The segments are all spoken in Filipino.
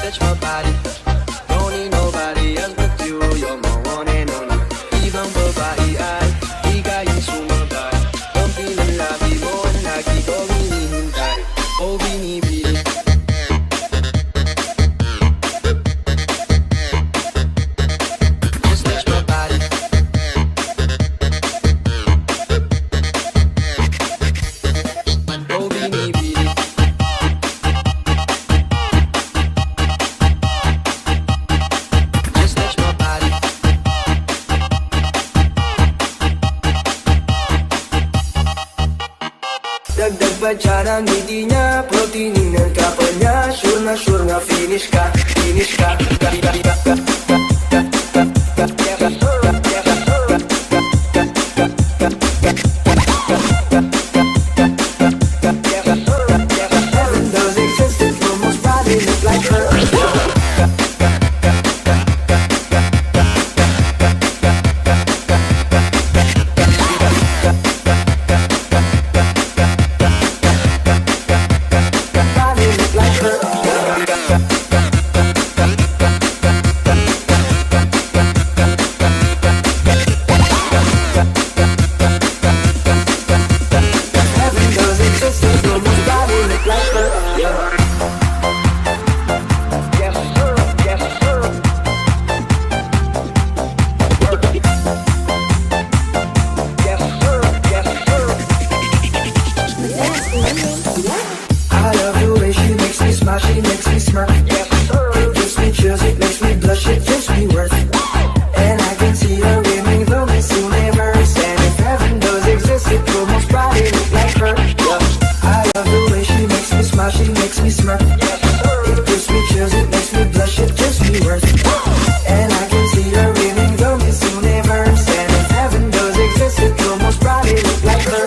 touch my body. Don't need nobody else but you. You're my one and only. Ibang babae ay di kayang sumabay. Ang pinalabi mo ang lagi ko hinihintay o binibili. Just touch my body. O binibili. Dagdag pa dyan ang ngiti niya, proteinin ang kapal niya. Sure nga finish ka, finish ka. Heaven does exist, it almost probably look like her. She makes me smirk. It gives me chills, it makes me blush, it gives me worth. And I can see her winning the Miss Universe. And if heaven does exist, it will most probably look like her. I love the way she makes me smile, she makes me smirk. It gives me chills, it makes me blush, it gives me worth. And I can see her winning the Miss Universe. And if heaven does exist, it will most probably look like her.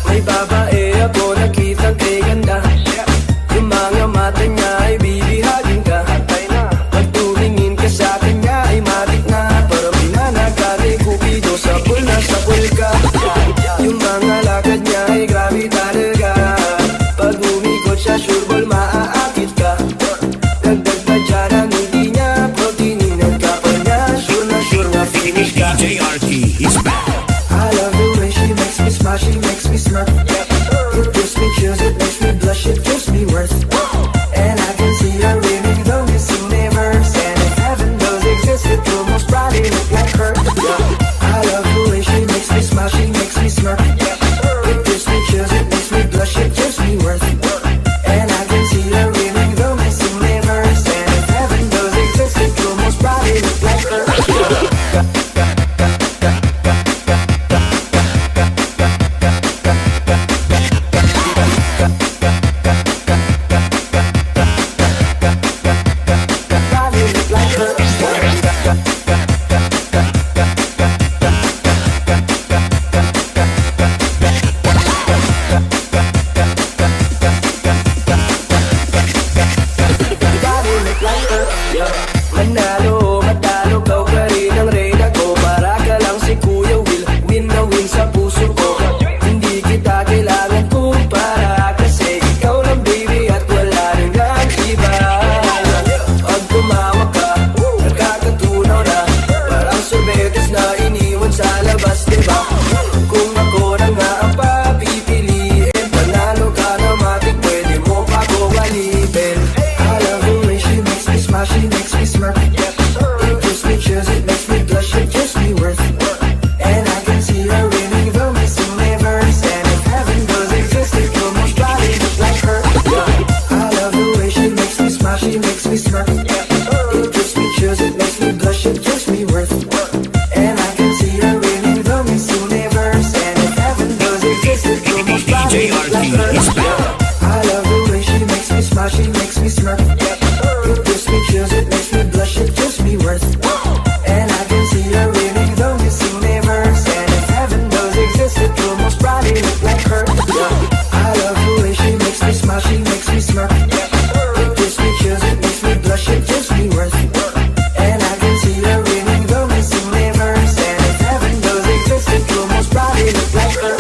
May babae ako nakitang kay ganda. Yung mga mata niya ay bibihagin ka. Pag tumingin ka sa kanya ay matik na. Parang pinanagari kupido sa pool ka. Yung mga lakad niya ay grabe talaga. Pag umikot siya sure ball maaakit ka. Dagdag pa dyan ang hindi niya, proteinin ang kapal niya. Sure nga finish ka. DJ RT is back. I love the way she makes me smile, she makes me smirk. It gives me chills, it makes me blush, it gives me worth. And I can see her winning the Miss Universe. And if heaven does exist, it will most probably look like her. I love the way she makes me smile, she makes me smirk. It gives me chills, it makes me blush, it gives me worth. And I can see her winning the Miss Universe. And if heaven does exist, it will most probably look like her. Manalo, matalo, kau ka rin ang reyna ko. Para ka lang si Kuya Will, win na win sa puso ko. Hindi kita kailangan kumpara, kasi ikaw lang baby at wala rin ang iba. Pag tumawag ka, nakakatunaw na. Parang sorbetes na iniwan sa labas, diba? Kung ako na nga ang papipiliin, panalo ka na matik, pwede mo pa ko walipin. I love the way she makes me smile, she makes me smirk. It gives me chills, it makes me blush, it gives me worth. And I can see her winning the Miss Universe. And if heaven does exist, it will most probably look like her. I love the way she makes me smile, she makes me smirk. It gives me chills, it makes me blush, it gives me worth. And I can see her winning the Miss Universe. And if heaven does exist, it will most probably look like her. I love the way she makes me smile, she makes me smirk. It gives me chills, it makes me blush, it gives me worth. And I can see her winning the Miss Universe. And if heaven does exist, it will most probably look like her. I love the way she makes me smile, she makes me smirk. It gives me chills, it makes me blush, it gives me worth. And I can see her winning the Miss Universe. And if heaven does exist, it will most probably look like her.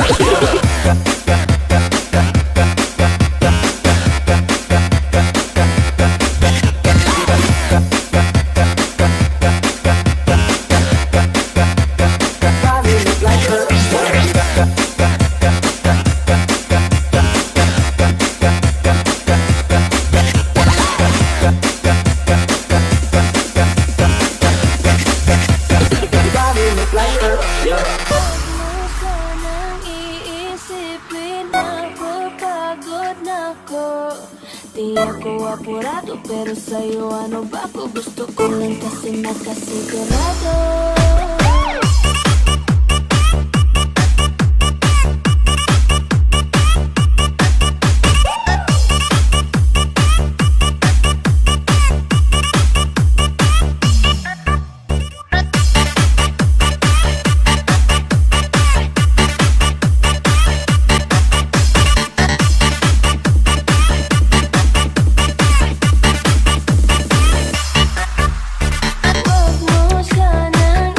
sigurado. Pero sa'yo ano ba ko gusto ko lang kasi nakasigurado. Huwag mo sanang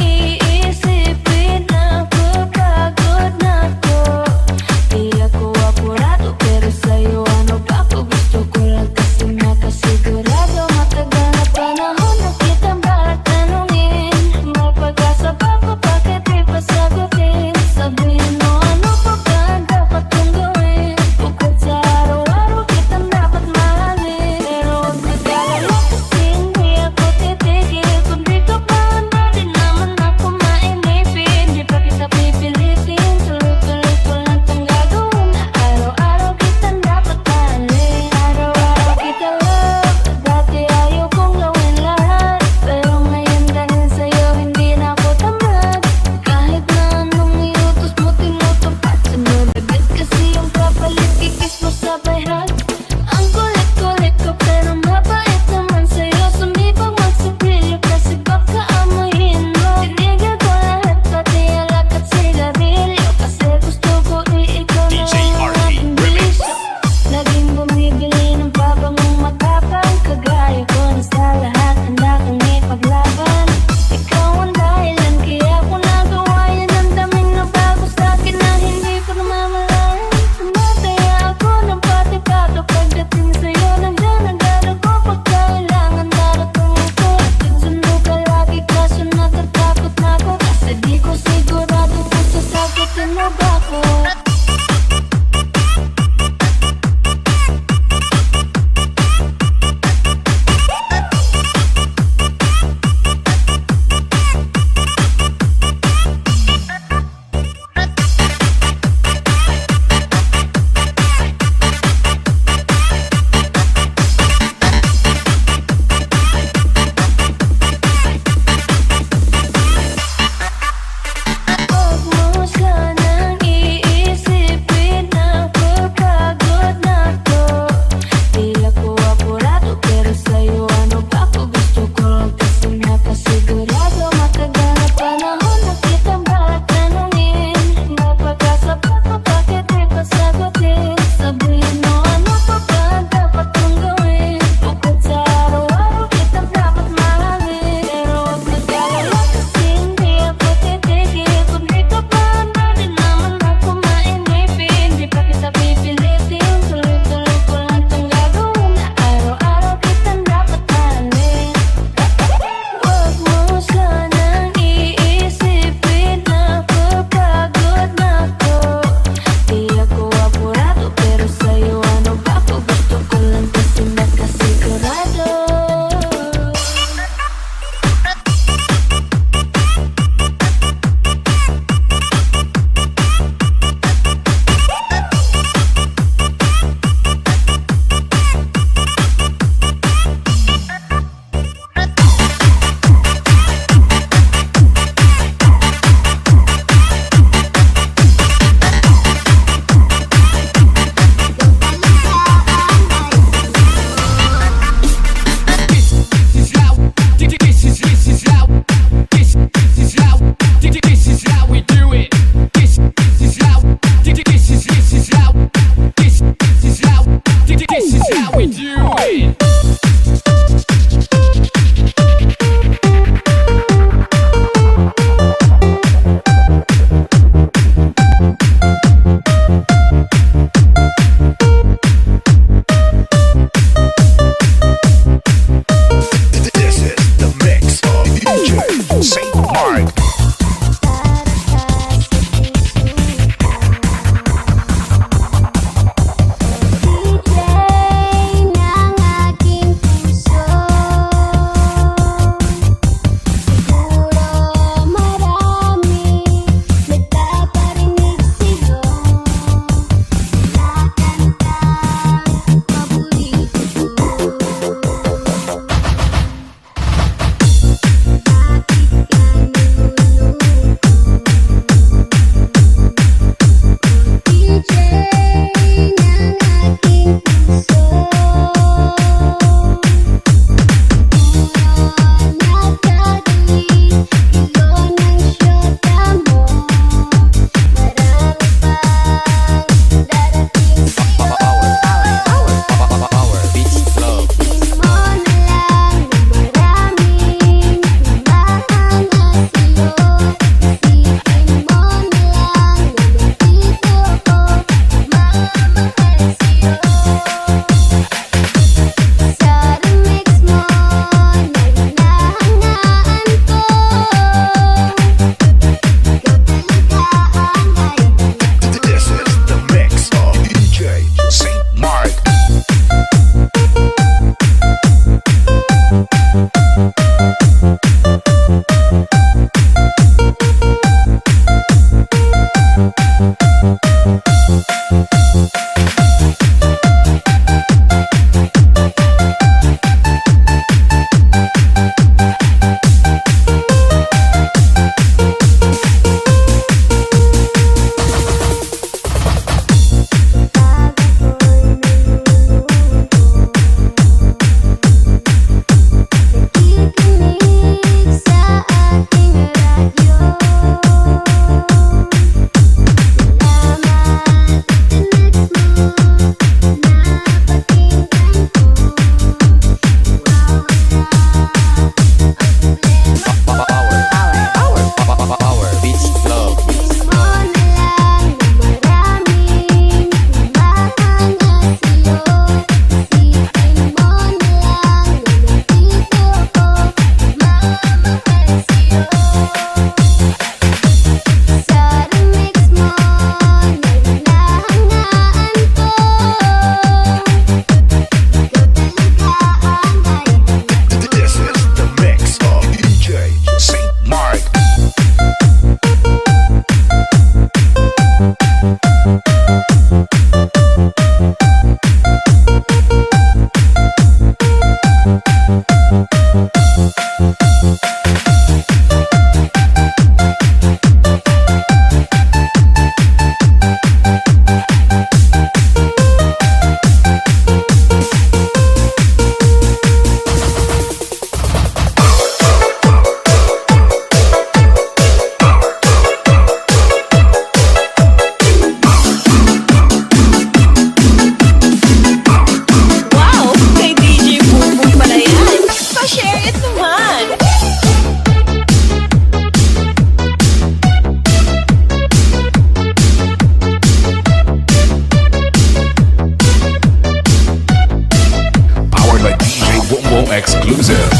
exclusive.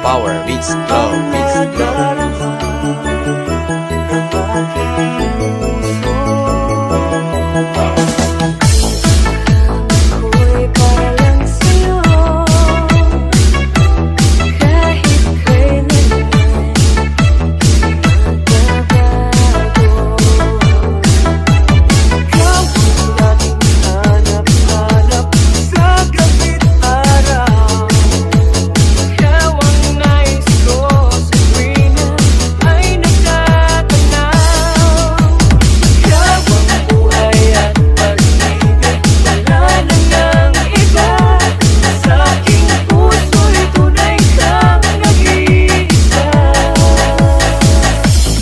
Power beats glow, beats glow. Ako'y para lang sa'yo, kahit kailan magbabago. Ikaw ang laging hanap-hanap sa gabit araw. Ikaw ang nais ko sa tuwing ay nagtatanaw. Ikaw ang buhay at pag-ibig, wala na ngang iba. Sa aking puso'y tunay kang nag-iisa.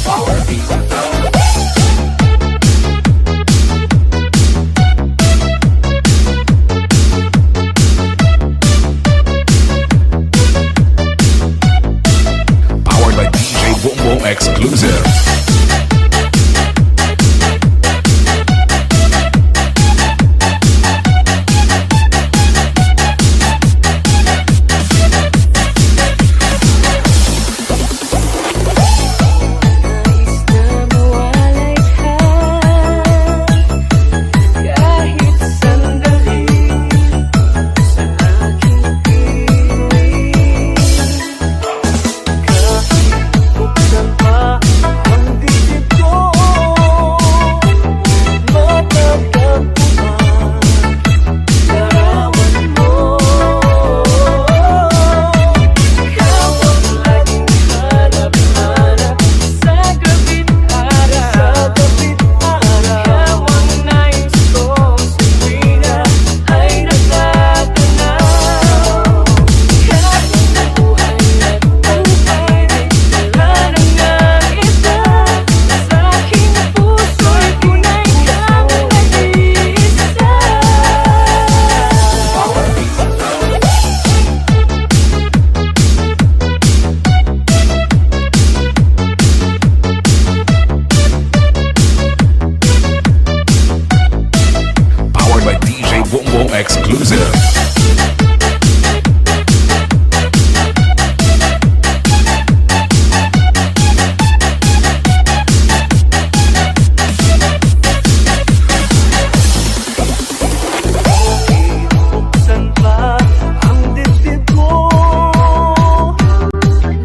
Power beats glow. Powered by DJ Boom Boom exclusive. Nais na mawalay ka kahit sandali sa aking piling. Kahit buksan pa ang dibdib ko, matatagpuan larawan mo. Ikaw ang laging hanap-hanap sa gabit araw. Ikaw ang nais ko sa tuwing ay nagtatanaw. Ikaw ang buhay at pag-ibig, wala na ngang iba. Sa aking puso'y tunay kang nag-iisa. Power beats glow. Powered by DJ Boom Boom exclusive. Buksan pa ang dibdib ko,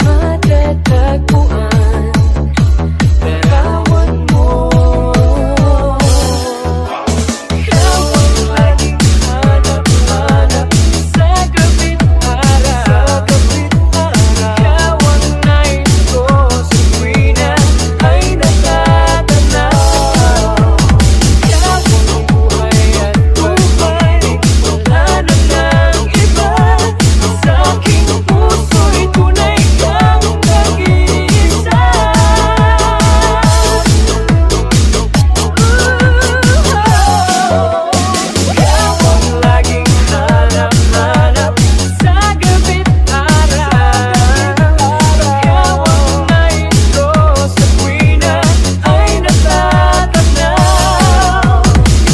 matatagpuan larawan mo. Ikaw ang laging hanap-hanap sa gabit araw. Ikaw ang nais ko sa tuwing ay natatanaw. Ikaw ang buhay at pag-ibig, wala na ngang iba. Sa aking puso'y tunay kang nag-iisa. Ikaw ang laging hanap-hanap sa gabit araw. Ikaw ang nais ko sa tuwing ay natatanaw.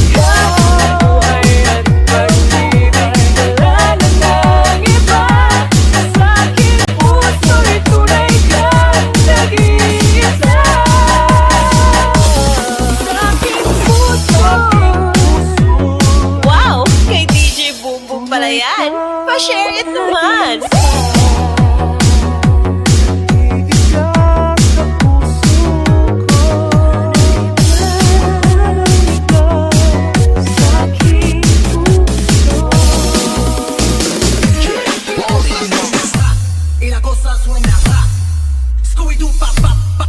Ikaw ang buhay at pag-ibig, wala na ngang iba. Sa aking puso'y tunay kang nag-iisa. Sa aking puso. Wow! Kay DJ Boom Boom pala yan. Pa-share it naman! Y la cosa suena ra. Scooby-Doo, pa, pa, pa.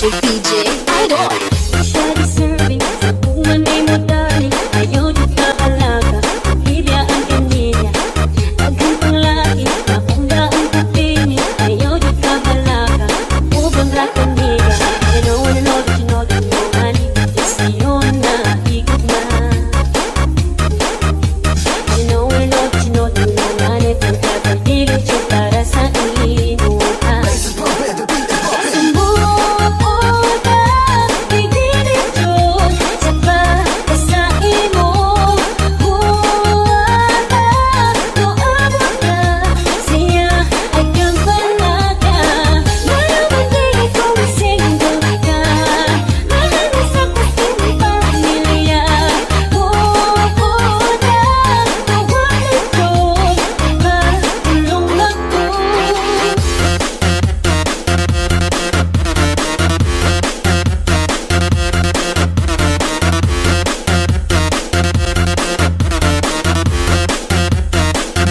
DJ PJ Idol. Siya deserving sa pumanay mo darling. Ayaw di ka alaga, hilya ang kaniya. Agang panglaki, mapangga ang kapini. Ayaw di ka balaga, ubang rakaniga. I don't wanna know that you know that you're money. It's sa'yo na ikot na. I don't wanna know that you know that you're money. Forever diretso para sa inuha.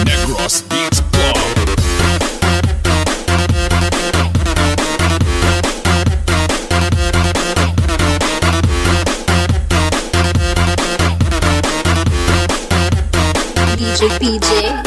Negros Beats Club. DJ PJ